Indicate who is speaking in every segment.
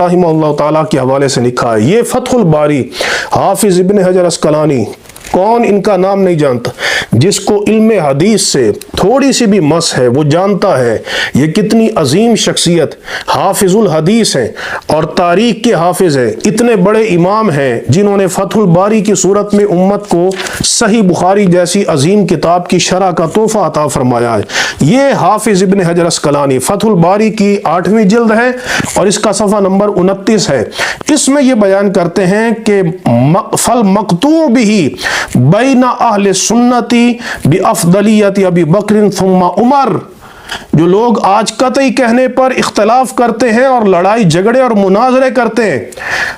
Speaker 1: रहिमहुल्लाह ताला के हवाले से लिखा है। ये फतहुल बारी हाफिज इब्न हजर अस्कलानी, कौन इनका नाम नहीं जानता? जिसको इल्म हदीस से थोड़ी सी भी मस है वो जानता है ये कितनी अजीम शख्सियत हाफिजुल हदीस हैं और तारीख के हाफिज हैं। इतने बड़े इमाम हैं जिन्होंने फतहुल बारी की सूरत में उम्मत को सही बुखारी जैसी अजीम किताब की शरह का तोहफा अता फरमाया है। ये हाफिज इब्न हजर अस्कलानी, फतहुल बारी की 8वीं जिल्द है और इसका सफ़ा नंबर 29 है। इसमें ये बयान करते हैं कि फल मकतू बिही बैना अहले सुन्नती बि अफदलियत अबी बकर सुम्मा उमर। जो लोग आज कतई कहने पर इख्तलाफ करते हैं और लड़ाई झगड़े और मुनाजरे करते हैं,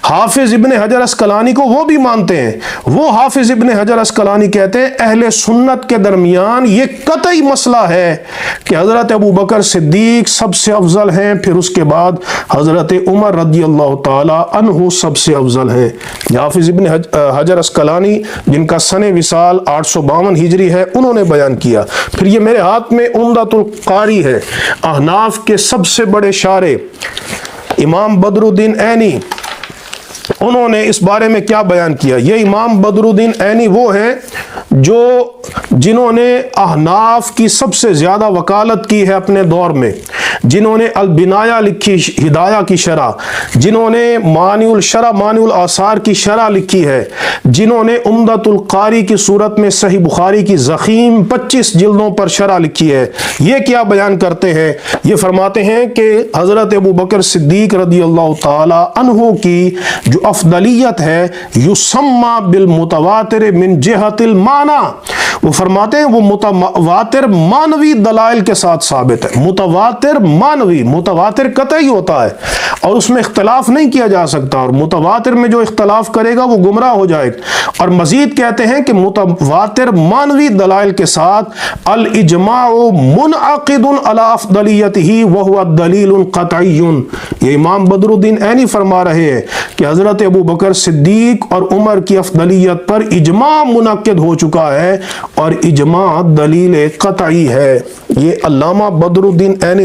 Speaker 1: हाफिज इब्न हजर अस्कलानी को वो भी मानते हैं। वो हाफिज इब्न हजर अस्कलानी कहते हैं अहले सुन्नत के दरमियान ये कतई मसला है कि हजरत अबू बकर सिद्दीक सबसे अफजल हैं, फिर उसके बाद हजरत उमर रदियल्लाहु ताला अन्हु सबसे अफजल हैं। हाफिज इब्न हजर अस्कलानी जिनका सने विसाल 852 हिजरी है, उन्होंने बयान किया। फिर ये मेरे हाथ में उम्दतुल कारी है, अहनाफ के सबसे बड़े शारे इमाम बदरुद्दीन ऐनी, उन्होंने इस बारे में क्या बयान किया। ये इमाम बदरुद्दीन ऐनी वो है जिन्होंने अहनाफ की सबसे ज्यादा वकालत की है अपने दौर में, जिन्होंने अल बिनाया लिखी, हिदाया की शरह, जिन्होंने मानिउल शरह मानिउल आसार की शरह लिखी है, जिन्होंने उम्दतुल कारी की सूरत में सही बुखारी की ज़ख़ीम 25 जिल्दों पर शरह लिखी है। ये क्या बयान करते हैं? ये फरमाते हैं कि हज़रत अबू बकर सिद्दीक रदियल्लाहु ताला अन्हु की जो अफदलियत है युसम्मा बिल मुतवातिर मिन जिहतिल माना, वो फरमाते हैं वो मुतवातिर मानवी दलाइल के साथ साबित है। मुतवातिर मानवी, मुतवातिर कतई होता है और उसमें इख्तलाफ नहीं किया जा सकता, और मुतवातिर में जो इख्तलाफ करेगा वो गुमराह हो जाएगा। और मजीद कहते हैं कि मुतवातिर मानवी दलाइल के साथ अल इजमाउ मुनअक़िदुन अला अफ़दलियतिही व हुवा दलीलुन क़तईयुन। ये इमाम बदरुद्दीन ऐनी फरमा रहे हैं कि हज़रत अबू बकर सिद्दीक और उमर की अफ़दलियत पर इजमा मुनक़्क़िद हो चुका है और इजमा दलील क़तई है। ये अल्लामा बदरुद्दीन ऐनी